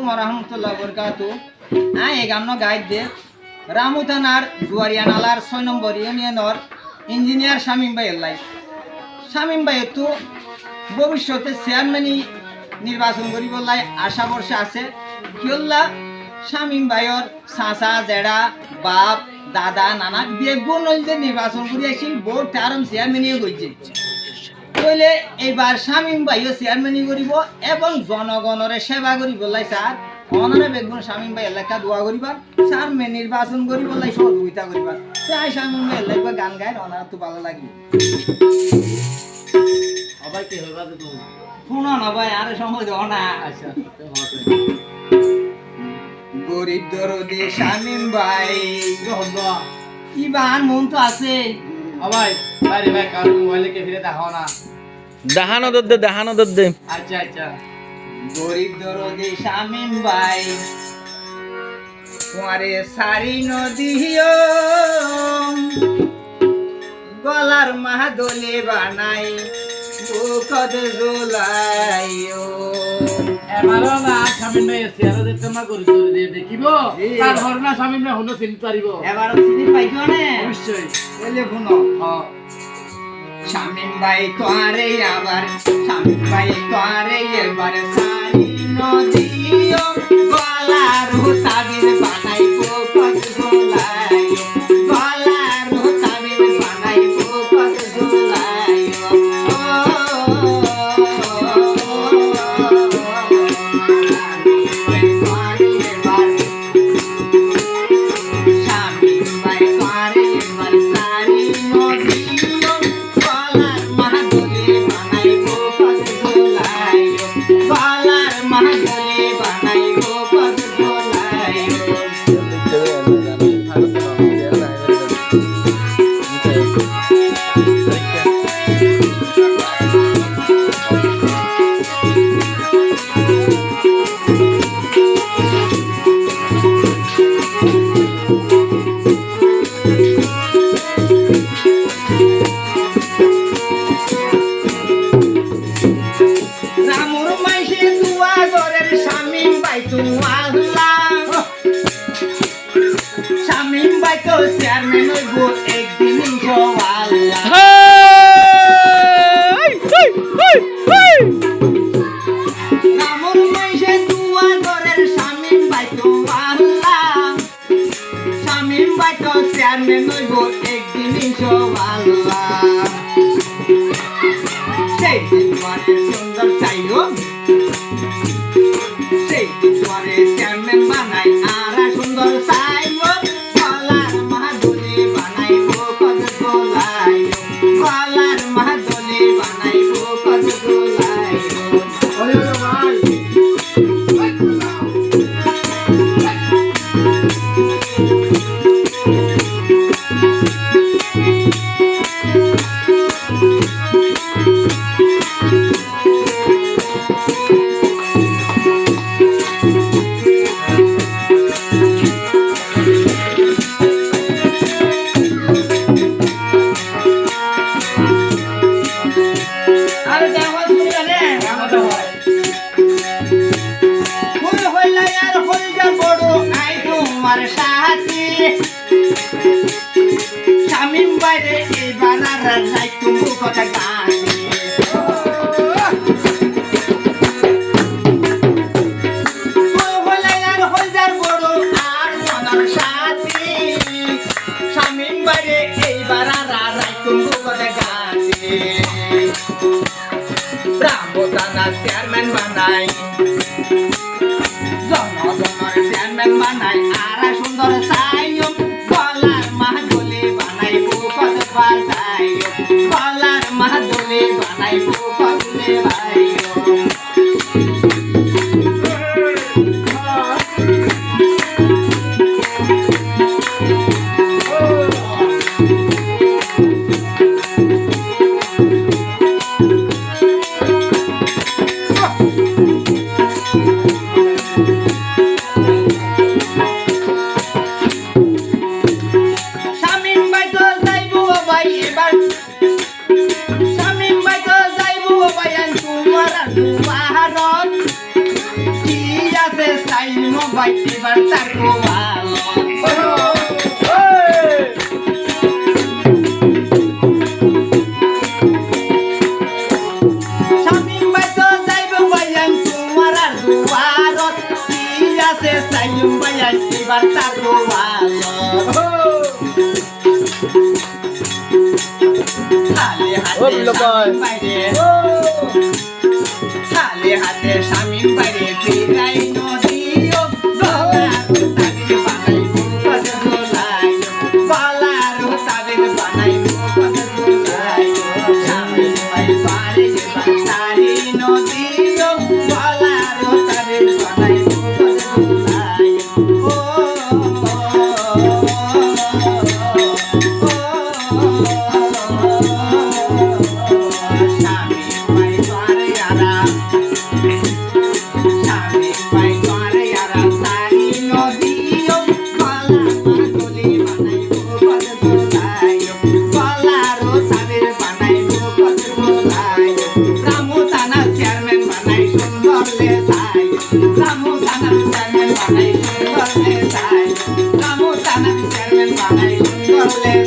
আলাইকুম ওয়া রাহমাতুল্লাহি ওয়া বারাকাতুহু। এগান্ন গাইড দে রামু থানার জুয়ারিয়া নালার ৬ নম্বর ইউনিয়নের ইঞ্জিনিয়ার শামীম ভাই এলাই। শামীম ভাই তো ভবিষ্যতে চেয়ারম্যানই নির্বাচন করিব লাই আশা বর্ষে আছে। কিয়ল্লা শামীম ভাইয়ের চাচা জেড়া বাপ দাদা নানা বেগুন নইলে নির্বাচন করি আসিল বোর্ড টার্ম চেয়ারম্যানই করছে। তাহলে এইবার শামীম ভাইও চেয়ারম্যানই করিব এবং জনগণের সেবা করিব লাই স্যার অনারে বেগুন শামীম ভাই এলাকা দোয়া করিবার চেয়ারম্যান নির্বাচন করিব লাই সহযোগিতা করিবার। তাই শামীম ভাই এলাকা গান গায় অনার তো ভালো লাগবে। আবার কি হইবা তো তুমি শুনো না ভাই আরে সময় দাও না। আচ্ছা গরিব দরদে শামীম ভাই হলো কি বান মন তো আছে। ভাই বাইরে ভাই কার মোবাইলে কে ফিরে দেখাও না দেখানো দে আচ্ছা আচ্ছা গরিব দরদে শামীম ভাই তোমারে সারি নদীও গলার মাদলে বানাই বুকদ জোলাইও। এবারও না শামিম ভাই সিয়ারা দেখতে না করি তোরে দিয়ে দেখিব তার ঘর না শামিম ভাই হলো চিনতে পারিব এবার চিনি পাইছো না অবশ্যই বলে শুনো শামীম ভাই তোরে আবার শামীম ভাই তোরে এবার সারি নদীও গলার তাবির বানাই বুকদ জোলাইও গলার তাবির বানাই বুকদ জোলাইও। শামীম ভাই তো চেয়ারম্যান হইব একদিন ইনশাআল্লাহ। রামুর মাইশে দুয়া ঘরের শামীম ভাই তো আল্লাহ শামীম ভাই তো চেয়ারম্যান হইব একদিন ইনশাআল্লাহ। সেই দিন মানে সুন্দর চাইও সেই দিন মানে চেয়ারম্যান বানাই আর সুন্দর চাইও গলার মাদলে বানাই বুকদ জোলাইও গলার মাদলে বানাই বুকদ জোলাইও। ওরে ভাই আর দেওয়াল শুনে আমাদের হয় ফুল হইলা আর হই যা বড় আই তোমার সাথী শামীম বাইরে এবার আর নাই তুমি কথা গানি ফুল হইলা আর হই যা বড় আর মনের সাথী শামীম বাইরে এবার আর নাই তুমি কথা গানি ব্রাহ্মণানা চেয়ারম্যান বানাই জনগণের চেয়ারম্যান বানাই আর সুন্দর চাইও গলার মাদলে বানাই বুকদ বাজাইও গলার মাদলে বানাই বুকদ লেবাইও। সাইম ভাই এবার তার গোয়াল শামিম ভাই তো যাইব ভাইয়ান তোমার আর দুয়ারত কি আছে সাইম ভাই এবার তার গোয়াল খালি হাতে শামিম বাইরে ফিরাই নদীও গলার তাবির বানাই মুখত গোলাই গলার তাবির বানাই মুখত গোলাই শামিম বাই পারে বাসারি নদীও গলার তাবির বানাই মুখত গোলাই ও Vale.